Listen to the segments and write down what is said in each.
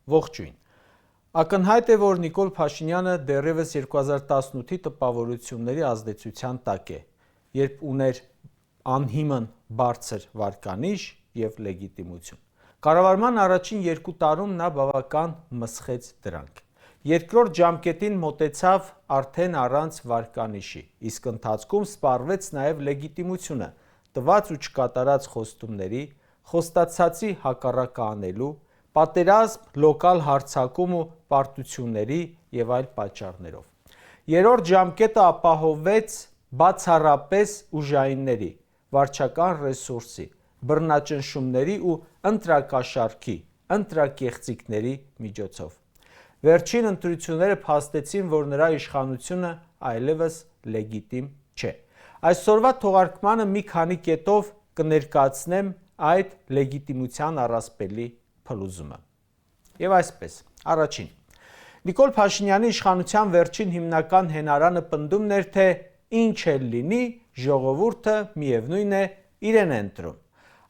Ողջույն։ Ակնհայտ է, որ Նիկոլ Փաշինյանը դեռևս 2018-ի տպավորությունների ազդեցության տակ է, երբ ուներ անհիմն բարձր վարկանիշ և լեգիտիմություն։ Կառավարման առաջին 2 տարում նա բավական մսխեց դրանք։ Երկրորդ ժամկետին մոտեցավ արդեն առանց վարկանիշի, իսկ ընթացքում սպառվեց նաև լեգիտիմությունը, տված ու չկատարած խոստումների, խոստացածի հակառակը անելու, պատերազմ, լոկալ հարձակում ու պարտությունների և այլ պատճառներով։ Երրորդ ժամկետը ապահովվեց բացառապես ուժայինների, վարչական ռեսուրսի, բռնաճնշումների ու ընտրակաշառքի, ընտրակեղծիքների միջոցով։ Վերջին ընտրությունները փաստեցին, որ նրա իշխանությունը այլևս լեգիտիմ չէ։ Այսօրվա թողարկմանը մի քանի կետով կներկայացնեմ այդ լեգիտիմության առասպելի փլուզումը։ Եվ այսպես, առաջին, Նիկոլ Փաշինյանի իշխանության վերջին հիմնական հենարանը պնդումն էր, թե ինչ էլ լինի, ժողովուրդը միևնույն է իրեն է ընտրում։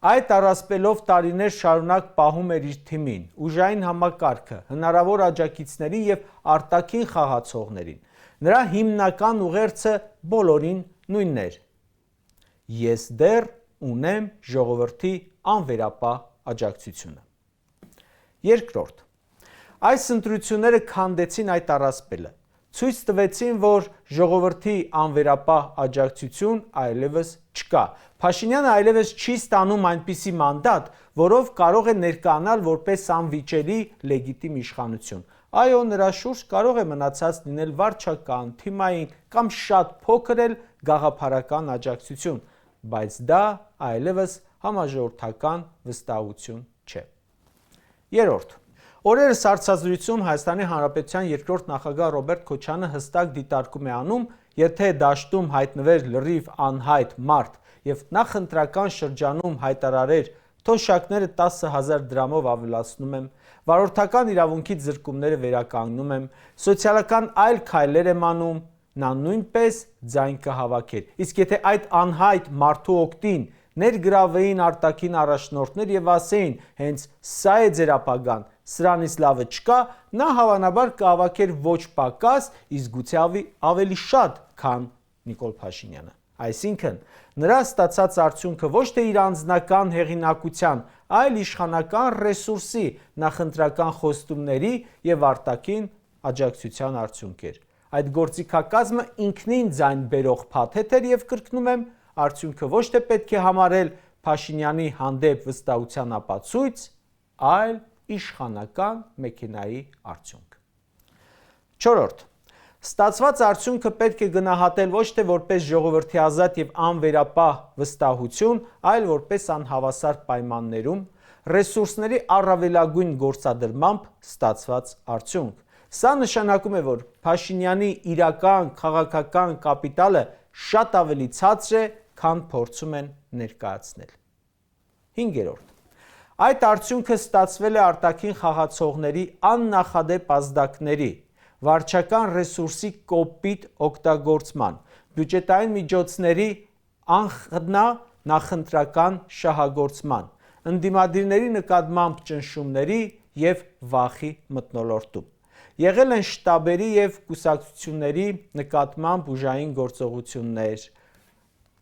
Այդ առասպելով տարիներ շարունակ պահում էր իր թիմին, ուժային համակարգը, հնարավոր աջակիցներին և արտաքին խաղացողներին։ Նրա հիմնական ուղերձը բոլորին նույնն էր. ես դեռ ունեմ ժողովրդի անվերապահ աջակցությունը։ Երկրորդ, այս ընտրությունները քանդեցին այդ առասպելը, ցույց տվեցին, որ ժողովրդի անվերապահ աջակցություն այլևս չկա։ Փաշինյանը այլևս չի ստանում այնպիսի մանդատ, որով կարող է ներկայանալ որպես անվիճելի լեգիտիմ իշխանություն։ Այո, նրա շուրջ կարող է մնացած լինել վարչական, թիմային կամ շատ փոքր էլ գաղափարական աջակցություն, բայց դա այլևս համաժողովրդական վստահություն չէ։ Երրորդ, օրերս հարցազրույցում ՀՀ երկրորդ նախագահ Ռոբերտ Քոչարյանը հստակ դիտարկում է անում, եթե դաշտում հայտնվեր լրիվ անհայտ մարդ և նախընտրական շրջանում հայտարարեր թոշակները 10,000 դրամով ավելացնում եմ, վարորդական իրավունքից զրկումները վերականգնում եմ, սոցիալական այլ քայլեր եմ անում, նա նույնպես ձայն կհավաքեր։ Իսկ եթե այդ անհայտ մարդու օգտին ներգրավվեին արտաքին առաջնորդներ և ասեին հենց սա է ձեր ապագան, սրանից լավը չկա, նա հավանաբար կհավաքեր ոչ պակաս, իսկ գուցե ավելի շատ, քան Նիկոլ Փաշինյանը։ Այսինքն, նրա ստացած արդյունքը ոչ թե իր անձնական հեղինակության, այլ իշխանական ռեսուրսի, նախընտրական խոստումների և արտաքին աջակցության արդյունք էր։ Այդ գործիքակազմը ինքնին ձայն բերող փաթեթ էր և կրկնում եմ, արդյունքը ոչ թե պետք է համարել Փաշինյանի հանդեպ վստահության ապացույց, այլ իշխանական մեքենայի արդյունք։ Չորրորդ, ստացված արդյունքը պետք է գնահատել ոչ թե որպես ժողովրդի ազատ և անվերապահ վստահություն, այլ որպես անհավասար պայմաններում ռեսուրսների առավելագույն գործադրմամբ ստացված արդյունք։ Սա նշանակում է, որ Փաշինյանի իրական քաղաքական կապիտալը շատ ավելի ցածր է, քան փորձում են ներկայացնել։ Հինգերորդ, այդ արդյունքը ստացվել է արտաքին խաղացողների աննախադեպ ազդակների, վարչական ռեսուրսի կոպիտ օգտագործման, բյուջետային միջոցների անխնա նախընտրական շահագործման, ընդդիմադիրների նկատմամբ ճնշումների և վախի մթնոլորտում։ Եղել են շտաբերի և կուսակցությունների նկատմամբ ուժային գործողություններ,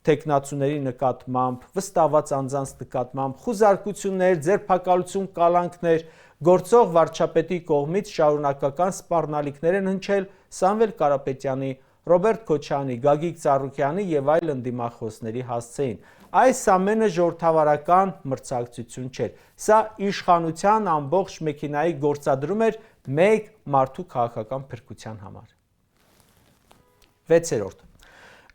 թեկնածուների նկատմամբ, վստահված անձանց նկատմամբ, խուզարկություններ, ձերբակալություն, կալանքներ, գործող վարչապետի կողմից շարունակական սպառնալիքներ են հնչել Սամվել Կարապետյանի, Ռոբերտ Քոչարյանի, Գագիկ Ծառուկյանի և այլ ընդդիմախոսների հասցեին։ Այս ամենը ժողովրդավարական մրցակցություն չէր։ Սա իշխանության ամբողջ մեքենայի գործադրում էր մեկ մարդու քաղաքական փրկության համար։ Վեցերորդ,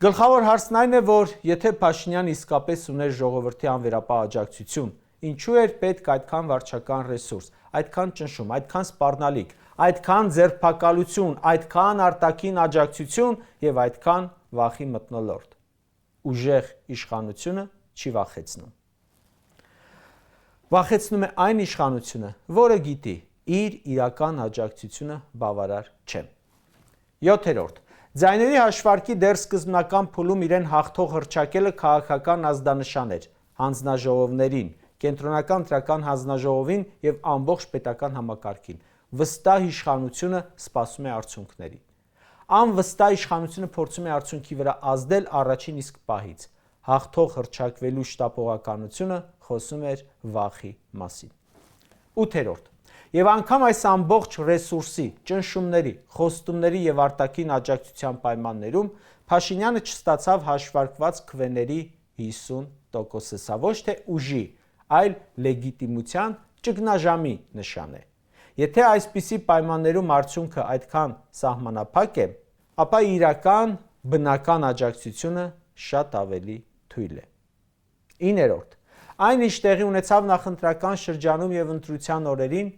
գլխավոր հարցն այն է, որ եթե Փաշինյանը իսկապես ուներ ժողովրդի անվերապահ աջակցություն, ինչու էր պետք այդքան վարչական ռեսուրս, այդքան ճնշում, այդքան սպառնալիք, այդքան ձերբակալություն, այդքան արտաքին աջակցություն և այդքան վախի մթնոլորտ։ Ուժեղ իշխանությունը չի վախեցնում։ Վախեցնում է այն իշխանությունը, որը գիտի իր իրական աջակցությունը բավարար չէ։ Յոթերորդ, ձայների հաշվարկի դեռ սկզբնական փուլում իրեն հաղթող հռչակելը քաղաքական ազդանշան էր, հանձնաժողովներին, կենտրոնական ընտրական հանձնաժողովին եւ ամբողջ պետական համակարգին։ Վստահ իշխանությունը սպասում է արդյունքների։ Անվստահ իշխանությունը փորձում է արդյունքի վրա ազդել առաջին իսկ պահից։ Հաղթող հռչակվելու շտապողականությունը խոսում էր վախի մասին։ 8. Եվ անգամ այս ամբողջ ռեսուրսի, ճնշումների, խոստումների եւ արտաքին աջակցության պայմաններում Փաշինյանը չստացավ հաշվարկված քվեների 50%-ը, սա ոչ թե ուժի, այլ լեգիտիմության ճգնաժամի նշան է։ Եթե այսպիսի պայմաններում արդյունքը այդքան սահմանափակ է, ապա իրական բնական աջակցությունը շատ ավելի թույլ է։ 9. Այն ինչ տեղի ունեցավ նախընտրական շրջանում եւ ընտրության օրերին,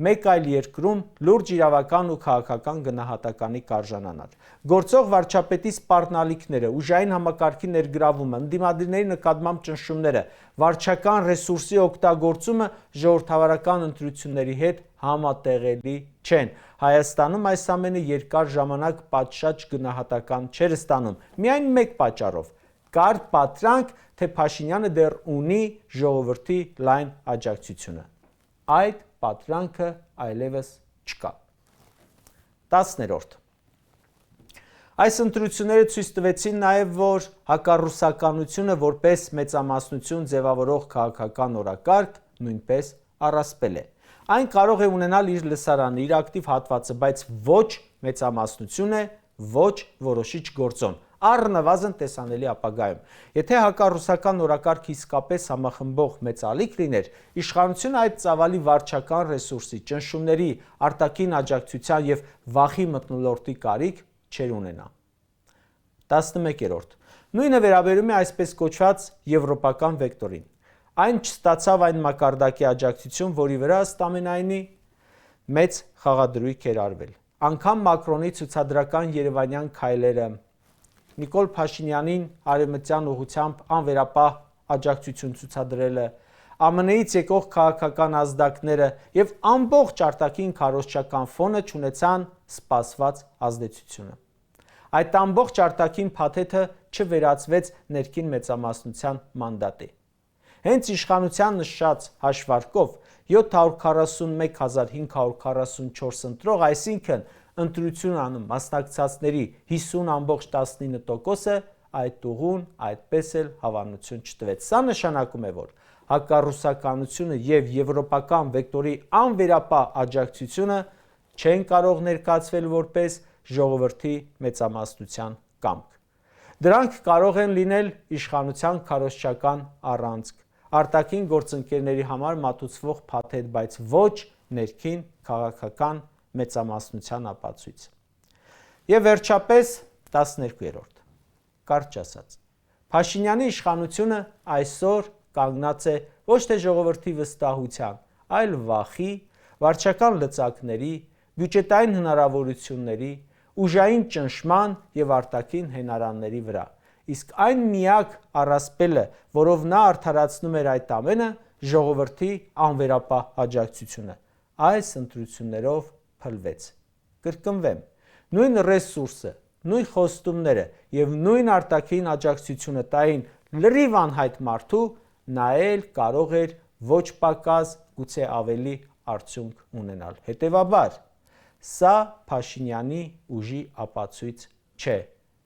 մեկ այլ երկրում լուրջ իրավական ու քաղաքական գնահատականի կարժանանար։ Գործող վարչապետի սպառնալիքները, ուժային համակարգի ներգրավումը, ընդդիմադիրների նկատմամբ ճնշումները, վարչական ռեսուրսի օգտագործումը ժողովրդավարական ընտրությունների հետ համատեղելի չեն։ Հայաստանում այս ամենը երկար ժամանակ պատշաճ գնահատական չէր ստանում, միայն մեկ պատճառով՝ կար պատրանք, թե Փաշինյանը դեռ ունի ժողովրդի լայն աջակցությունը։ Այդ պատրանքը այլևս չկա։ 10. Այս ընտրությունները ցույց տվեցին նաև, որ հակառուսականությունը որպես մեծամասնություն ձևավորող քաղաքական օրակարգ նույնպես առասպել է։ Այն կարող է ունենալ իր լսարանը, իր ակտիվ հատվածը, բայց ոչ մեծամասնություն է, ոչ որոշիչ գործոն, առնվազն տեսանելի ապագայում։ Եթե հակառուսական օրակարգը իսկապես համախմբող մեծ ալիք լիներ, իշխանությունը այդ ծավալի վարչական ռեսուրսի, ճնշումների, արտաքին աջակցության եւ վախի մթնոլորտի կարիք չէր ունենա։ 11. Նույնը վերաբերում է այսպես կոչված եվրոպական վեկտորին։ Այն չստացավ այն մակարդակի աջակցություն, որի վրա ըստ ամենայնի մեծ խաղադրույք էր արվել։ Անգամ Մակրոնի ցուցադրական երևանյան քայլերը, Նիկոլ Փաշինյանին արևմտյան ուղղությամբ անվերապահ աջակցություն ցուցադրելը, ԱՄՆ-ից եկող քաղաքական ազդակները եւ ամբողջ արտաքին քարոզչական ֆոնը չունեցան սպասված ազդեցությունը։ Այդ ամբողջ արտաքին փաթեթը չվերածվեց ներքին մեծամասնության մանդատի։ Հենց իշխանության նշած հաշվարկով 741.544 ընտրող, այսինքն ընտրություն անում մասնակցածների 50.19%-ը այդ ուղուն այդպես էլ հավանություն չտվեց։ Սա նշանակում է, որ հակառուսականությունը եւ եվրոպական վեկտորի անվերապահ աջակցությունը չեն կարող ներկայացվել որպես ժողովրդի մեծամասնության կամք։ Դրանք կարող են լինել իշխանության քարոզչական առանցք, արտաքին գործընկերների համար մատուցվող փաթեթ, բայց ոչ ներքին քաղաքական մեծամասնության ապացույց։ Եվ վերջապես 12. Կարճ ասած, Փաշինյանի իշխանությունը այսօր կանգնած է ոչ թե ժողովրդի վստահության, այլ վախի, վարչական լծակների, բյուջետային հնարավորությունների, ուժային ճնշման եւ արտաքին հենարանների վրա։ Իսկ այն միակ առասպելը, որով նա արդարացնում էր այդ ամենը, ժողովրդի անվերապահ աջակցությունը, այս ընտրություններով փլվեց։ Կրկնվեմ, նույն ռեսուրսը, նույն խոստումները եւ նույն արտաքին աջակցությունը տային լրիվ անհայտ մարդու, նա էլ կարող էր ոչ պակաս, գուցե ավելի արդյունք ունենալ։ Հետևաբար, սա Փաշինյանի ուժի ապացույց չէ։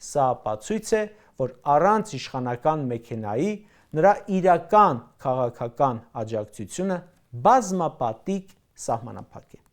Սա ապացույց է, որ առանց իշխանական մեքենայի նրա իրական քաղաքական աջակցությունը բազմապատիկ սահմանափակ է։